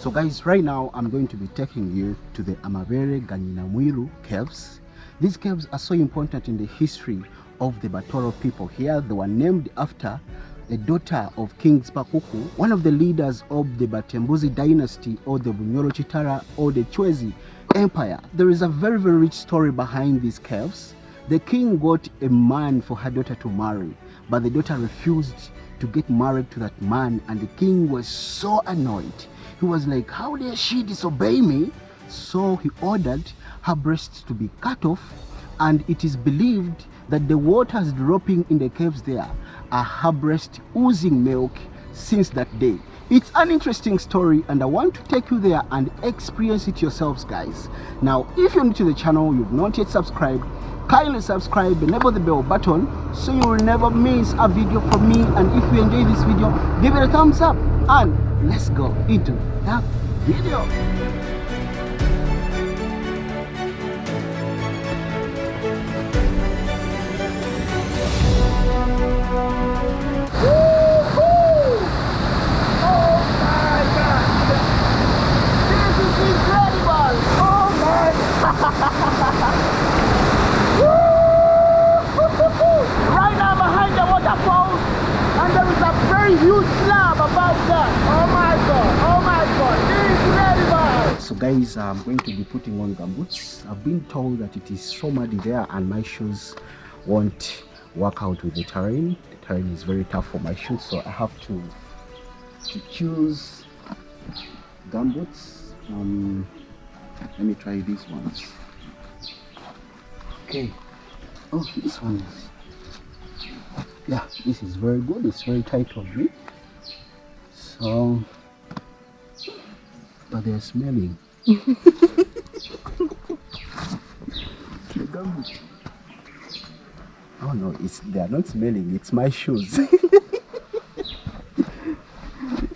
So guys, right now I'm going to be taking you to the NYINA MWIRU caves. These caves are so important in the history of the Batoro people here. They were named after a daughter of King Spakuku, one of the leaders of the Batembuzi dynasty, or the Bunyoro Chitara, or the Chwezi Empire. There is a very, very rich story behind these caves. The king got a man for her daughter to marry, but the daughter refused to get married to that man, and the king was so annoyed. He was like, how dare she disobey me? So he ordered her breasts to be cut off, and it is believed that the waters dropping in the caves there are her breast oozing milk since that day. It's an interesting story, and I want to take you there and experience it yourselves, guys. Now, if you're new to the channel, you've not yet subscribed, kindly subscribe, enable the bell button so you will never miss a video from me. And if you enjoy this video, give it a thumbs up, and let's go into that video. Right now behind the waterfall, and there is a very huge slab above that. Oh my god, this is incredible. So guys, I'm going to be putting on gumboots. I've been told that it is so muddy there and my shoes won't work out with the terrain. The terrain is very tough for my shoes, so I have to choose gumboots. Let me try these ones. Okay. Oh, this one is, yeah, this is very good. It's very tight on me. So, but they're smelling. Oh no, they are not smelling. It's my shoes.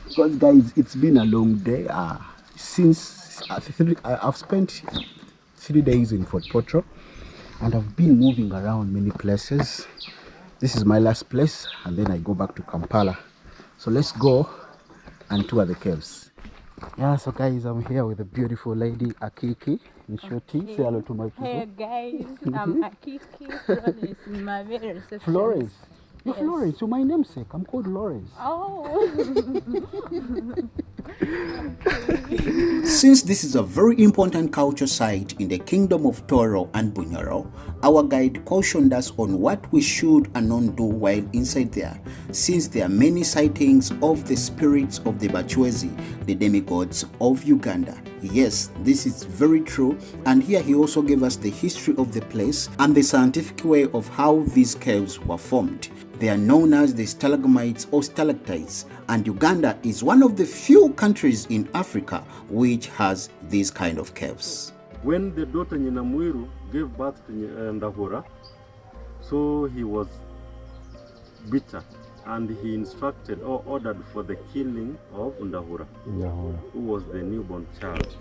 Because guys, it's been a long day. Since I've spent 3 days in Fort Potro, and I've been moving around many places. This is my last place, and then I go back to Kampala. So let's go and tour the caves. Yeah, so guys, I'm here with a beautiful lady, Akiki Nshoti. Okay. Say hello to my people. Hey guys, I'm Akiki Florence AMABERE. Florence? You're yes. Florence, you're my namesake. I'm called Lawrence. Oh. Since this is a very important culture site in the Kingdom of Toro and Bunyoro, our guide cautioned us on what we should and not do while inside there, since there are many sightings of the spirits of the Bachwezi, the demigods of Uganda. Yes, this is very true, and here he also gave us the history of the place and the scientific way of how these caves were formed. They are known as the Stalagmites or Stalactites, and Uganda is one of the few countries in Africa which has these kind of caves. When the daughter NYINA MWIRU gave birth to Ndahura, so he was bitter, and he instructed or ordered for the killing of Ndahura, who was the newborn child.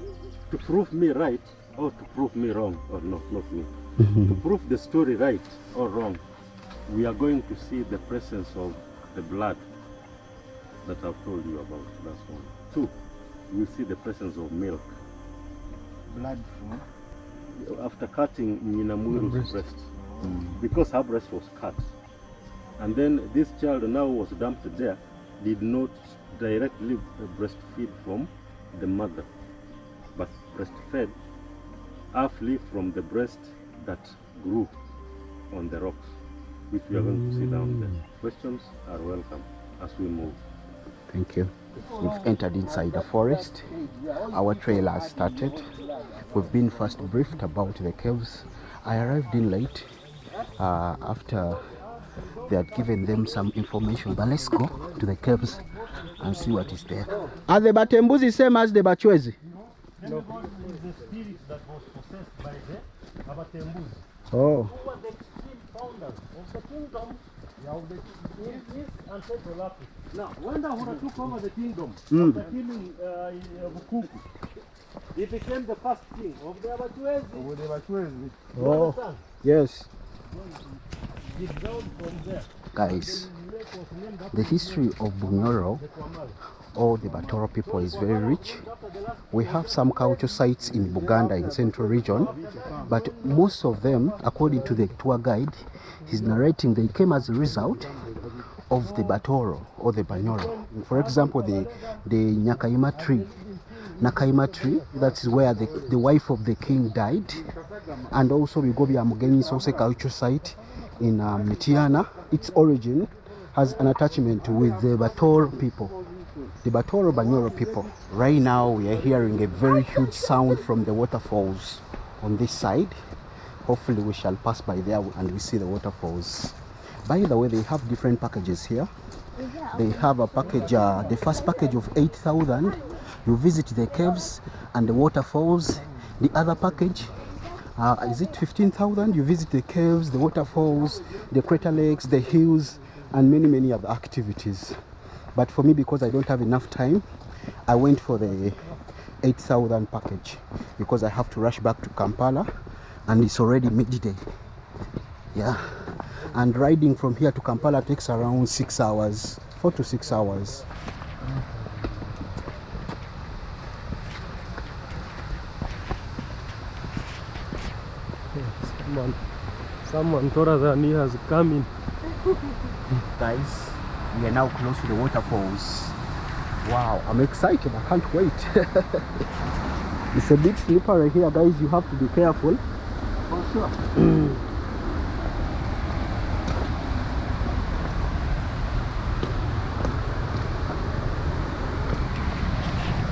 To prove me right or to prove me wrong, or no, not me, to prove the story right or wrong, we are going to see the presence of the blood that I've told you about. That's one. Two, we'll see the presence of milk. Blood from? After cutting NYINA MWIRU's breast. Because her breast was cut. And then this child now was dumped there, did not directly breastfeed from the mother, but breastfed halfly from the breast that grew on the rocks, which we are going to see down there. Questions are welcome as we move. Thank you. We've entered inside the forest. Our trail has started. We've been first briefed about the caves. I arrived in late after they had given them some information, but let's go to the caves and see what is there. Are the Batembuzi same as the Bachwezi? No, this is the spirit that was possessed by the Batembuzi. Oh. Who were the extreme founders of the kingdom of the East and Central Africa. Now, when Ndahura took over the kingdom, after killing Bukuku, he became the first king of the Bachwezi. Oh, yes. Dig down from there. Guys, the history of Bunyoro or the Batoro people is very rich. We have some culture sites in Buganda in central region, but most of them, according to the tour guide, he's narrating they came as a result of the Batoro or the Banyoro. For example, the Nyakaima tree. Nakaima tree, that is where the wife of the king died. And also Bigobya Mugeni is also a culture site in Mitiana. Its origin has an attachment with the Batoro people. The Batoro Banyoro people. Right now we are hearing a very huge sound from the waterfalls on this side. Hopefully we shall pass by there and we see the waterfalls. By the way, they have different packages here. They have a package, the first package of 8,000. You visit the caves and the waterfalls. The other package, is it 15,000? You visit the caves, the waterfalls, the crater lakes, the hills, and many other activities. But for me, because I don't have enough time, I went for the 8,000 package because I have to rush back to Kampala and it's already midday. Yeah, and riding from here to Kampala takes around 6 hours, 4 to 6 hours. Someone told us that he has come in. Guys, we are now close to the waterfalls. Wow, I'm excited, I can't wait. It's a bit slippery here, guys, you have to be careful. For sure.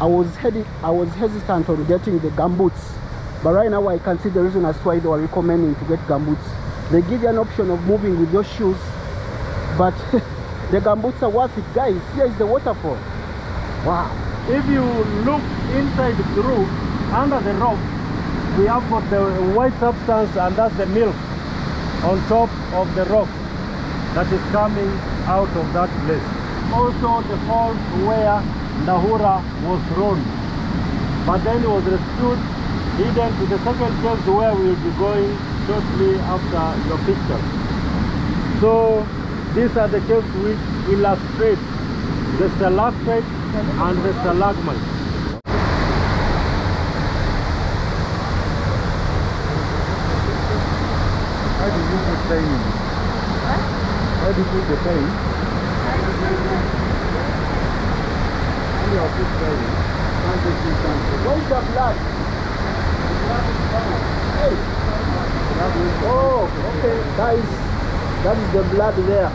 I was hesitant on getting the gumboots, but right now I can see the reason as why they were recommending to get gumboots. They give you an option of moving with your shoes, but the gumboots are worth it, guys. Here is the waterfall. Wow. If you look inside through, under the rock, we have got the white substance, and that's the milk on top of the rock that is coming out of that place. Also the falls where Ndahura was thrown, but then it was rescued, hidden to the second cave where we will be going shortly after your picture. So these are the caves which illustrate the stalactites and the stalagmites. How do you put the paint? How do you put the paint? Where's the blood? Hey. Oh, okay, guys, that is the blood there.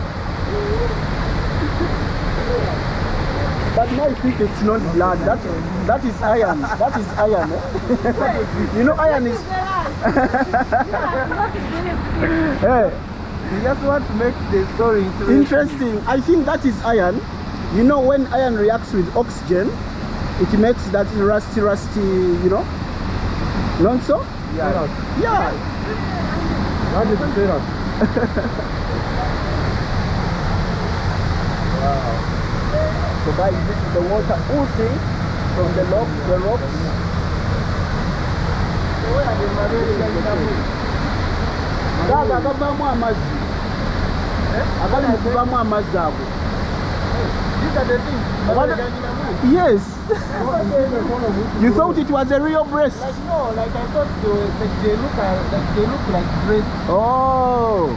But now I think it's not blood. That is iron. That is iron. Eh? You know, iron is. Hey. You just want to make the story interesting. I think that is iron. You know, when iron reacts with oxygen, it makes that rusty, you know? Not so? Yeah. Yeah. That is ferrous. Wow. So guys, this is the water oozing from the rocks. Gaga gavamu amazzi. Agali mukuvamu amazzi ago. These are the things. Yes. You thought it was a real breast? Like no, like I thought they look like breasts. Oh.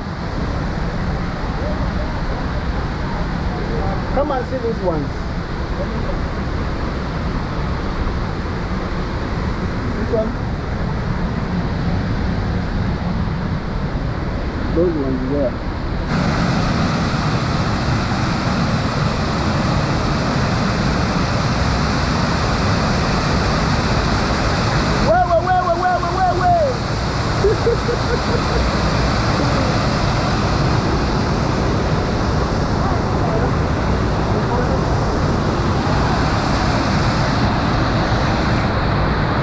Come and see these ones. This one. Those ones there.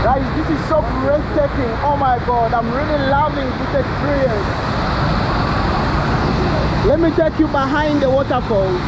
Guys, this is so breathtaking. Oh my God, I'm really loving this experience. Let me take you behind the waterfalls.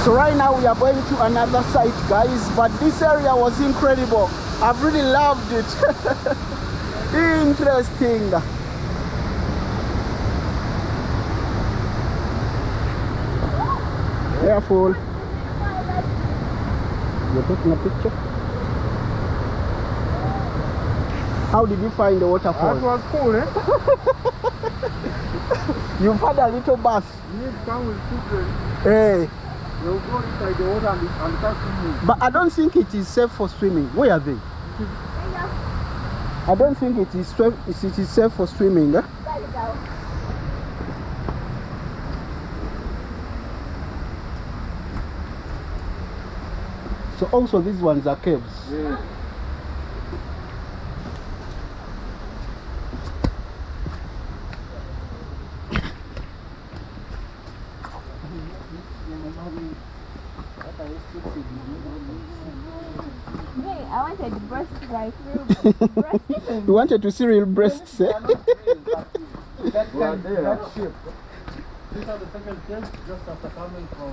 So right now we are going to another site, guys, but this area was incredible. I've really loved it. Interesting. Careful. You're taking a picture? How did you find the waterfall? That was cool, eh? You've had a little bath. You need to come with children. Hey. They'll go inside the water and start swimming. But I don't think it is safe for swimming. Where are they? I don't think it is safe for swimming. Eh? So also these ones are caves. Yeah. I wanted breast like real breast. You wanted to see real breasts, eh? That shape. These are the second caves just after coming from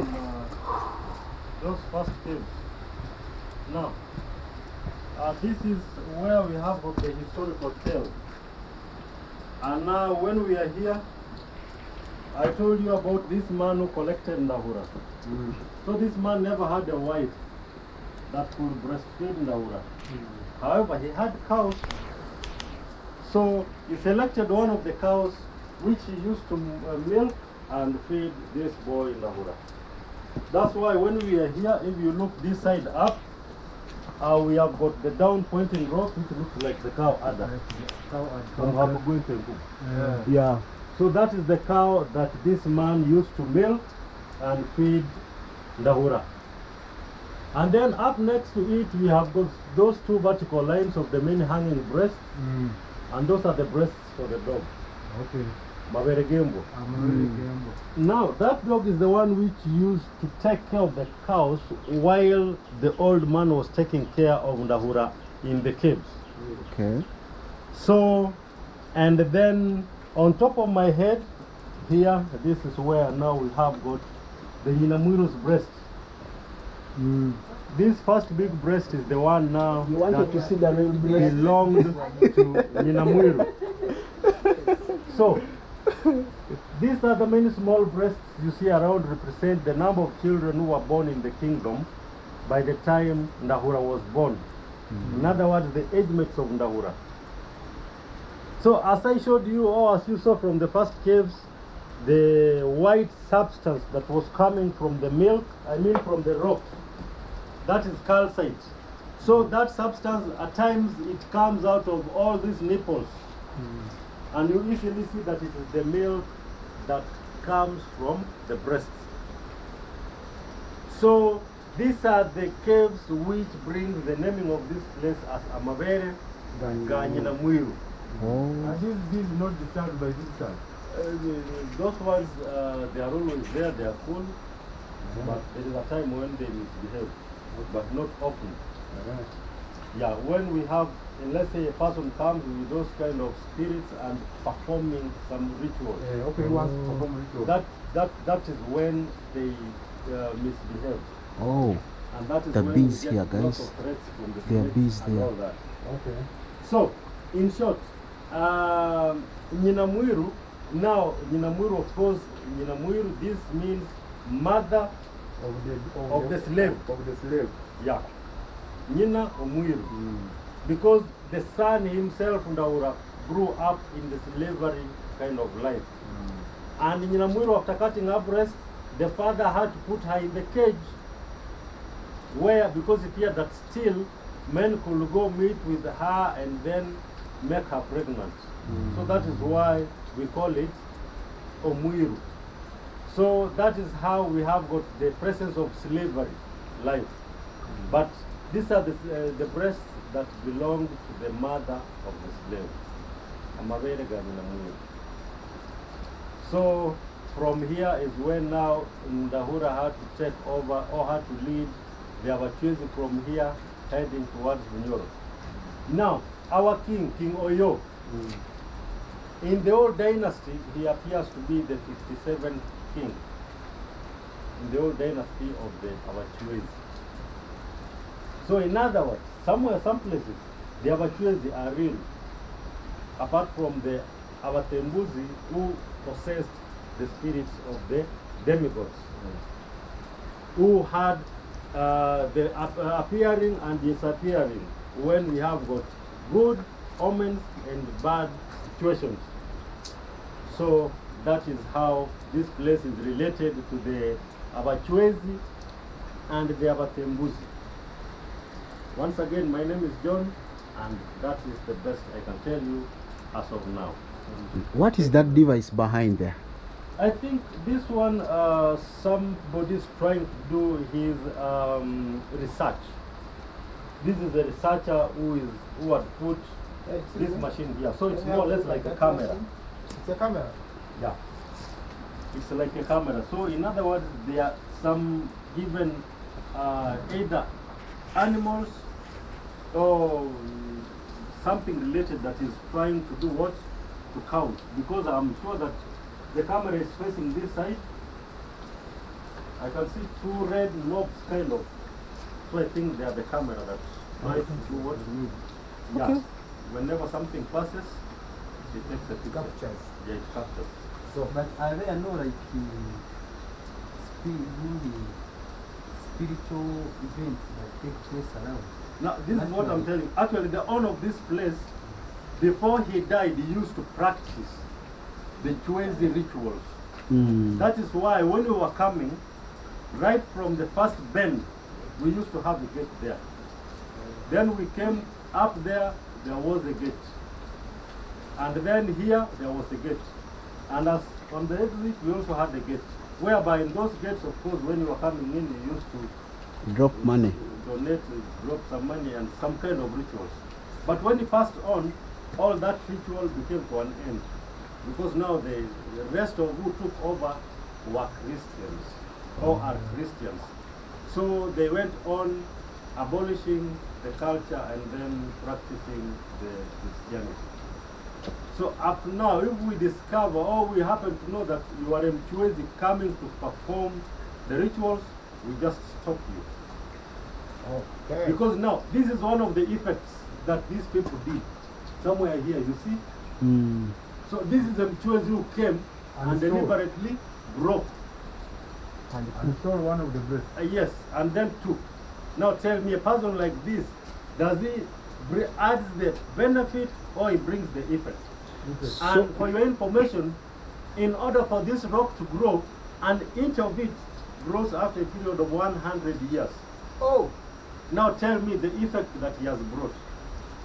those first caves. Now, this is where we have the historical tale. And now when we are here, I told you about this man who collected Ndahura. So this man never had a wife that could breastfeed Ndahura. However, he had cows. So he selected one of the cows which he used to milk and feed this boy Ndahura. That's why when we are here, if you look this side up, we have got the down pointing rock which looks like the cow udder. Yeah. So that is the cow that this man used to milk and feed Ndahura. And then up next to it, we have got those two vertical lines of the many hanging breasts, and those are the breasts for the dog. Okay. Mabere Gembo. Now, that dog is the one which used to take care of the cows while the old man was taking care of Ndahura in the caves. Okay. So, and then on top of my head here, this is where now we have got the NYINA MWIRU's breast. This first big breast is the one now You wanted to see the real breast? belonged to NYINA MWIRU. So, these are the many small breasts you see around represent the number of children who were born in the kingdom by the time Ndahura was born. In other words, the age mates of Ndahura. So as I showed you, or as you saw from the first caves, the white substance that was coming from the milk, from the rocks, that is calcite. So that substance, at times, it comes out of all these nipples. And you easily see that it is the milk that comes from the breasts. So these are the caves which bring the naming of this place as Amabere NYINA MWIRU. And this is not disturbed by visitors. Those ones, they are always there, they are cool, but there is a time when they misbehave, but not often. Yeah, when we have, let's say a person comes with those kind of spirits and performing some rituals. That is when they misbehave. Oh, And that is the when bees we get here, lots guys. of threats from the There are spirits bees and there. all that. Okay. So, in short, NYINA MWIRU, now NYINA MWIRU, of course, NYINA MWIRU, this means mother of the slave. Yeah. NYINA MWIRU. Because the son himself, Ndahura, grew up in the slavery kind of life. And NYINA MWIRU, after cutting her breast, the father had to put her in the cage where, because he feared that still men could go meet with her and then make her pregnant. So that is why we call it Omwiru. So that is how we have got the presence of slavery life. But these are the breasts that belong to the mother of the slave. Amabere NYINA MWIRU. So from here is when now Ndahura had to take over or had to lead the Bachwezi from here heading towards Bunyoro. Now, our king, King Oyo, in the old dynasty, he appears to be the 57th king. in the old dynasty of the Bachwezi. So in other words, some places, the Bachwezi are real, apart from the Abatembuzi who possessed the spirits of the demigods, who had the appearing and disappearing when we have got good omens and bad situations. So that is how this place is related to the Bachwezi and the Abatembuzi. Once again, my name is John, and that is the best I can tell you as of now. What is that device behind there? I think this one, somebody's trying to do his research. This is a researcher who had put this machine here. So it's more or less like a camera. It's a camera? Yeah. It's like a camera. So in other words, there are some given either animals or something related that is trying to do what? To count. Because I'm sure that the camera is facing this side. I can see two red knobs kind of. So I think they are the camera that tries to do what we need. Yeah. Okay. Whenever something passes, it takes a picture. Captures. Yeah, it captures. So, But are there no like spiritual events that take place around? Now, this is what I'm telling you. Actually, the owner of this place, before he died, he used to practice the Chwezi rituals. That is why when we were coming, right from the first bend, we used to have a gate there. Then we came up there was a gate. And then here, there was a gate. And as on the exit, we also had a gate. Whereby in those gates, of course, when you were coming in, you used to Drop money. donate, drop some money and some kind of rituals. But when he passed on, all that ritual became to an end. Because now the rest of who took over were Christians, or are Christians. So they went on abolishing the culture and then practicing the Christianity. So up to now, if we discover or we happen to know that you are Mchwezi coming to perform the rituals, we just stop you. okay. Because now, this is one of the effects that these people did. Somewhere here, you see? So this is a Mchwezi who came and deliberately broke. And stole one of the breasts. Yes, and then took. Now tell me, a person like this, does he adds the benefit or he brings the effect? And for your information, in order for this rock to grow, an inch of it grows after a period of 100 years. Oh! Now tell me the effect that he has brought.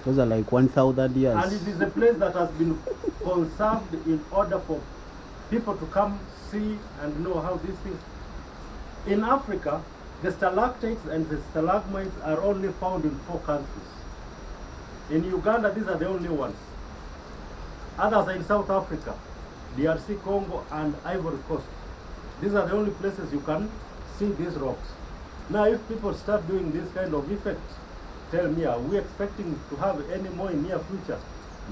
Those are like 1,000 years. And it is a place that has been conserved in order for people to come see and know how these things. In Africa, the stalactites and the stalagmites are only found in 4 countries. In Uganda, these are the only ones. Others are in South Africa, DRC, Congo, and Ivory Coast. These are the only places you can see these rocks. Now, if people start doing this kind of effect, tell me, are we expecting to have any more in near future?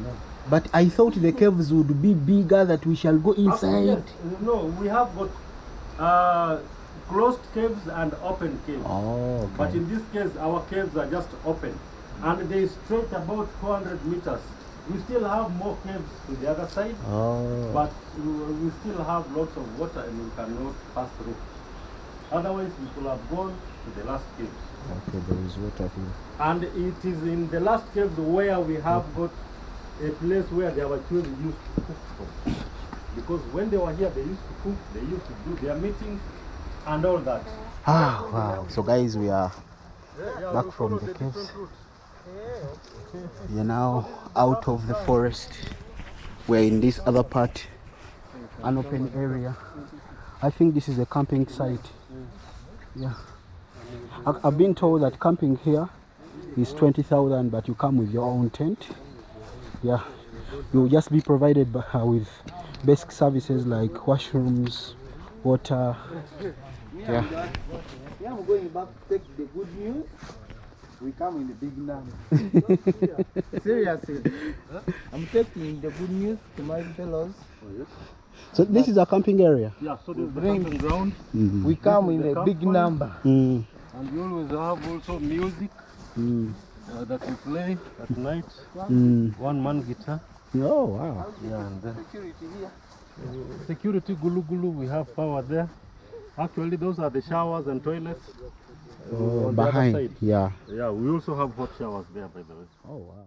No. But I thought the caves would be bigger, that we shall go inside. Yes. No, we have got closed caves and open caves. Oh, okay. But in this case, our caves are just open. And they stretch about 200 meters. We still have more caves to the other side, but we still have lots of water and we cannot pass through. Otherwise, we could have gone to the last caves. Okay, there is water here. And it is in the last caves where we have got a place where the Bachwezi used to cook from. Because when they were here, they used to cook, they used to do their meetings and all that. Ah, wow. So guys, we are back from the caves. We are now out of the forest. We're in this other part, an open area. I think this is a camping site. Yeah. I've been told that camping here is 20,000, but you come with your own tent. Yeah. You'll just be provided with basic services like washrooms, water. Yeah. I'm going back to take the good news. We come in the big number. Seriously. I'm taking the good news to my fellows. So this is a camping area. Yeah, so this is the camping ground. We come in the a big campfire. number. Mm. And we always have also music that we play at night. One man guitar. Oh, wow. Yeah, and then security gulu gulu, we have power there. Actually, those are the showers and toilets on the other Behind, side. yeah. Yeah, we also have hot showers there, by the way. Oh, wow.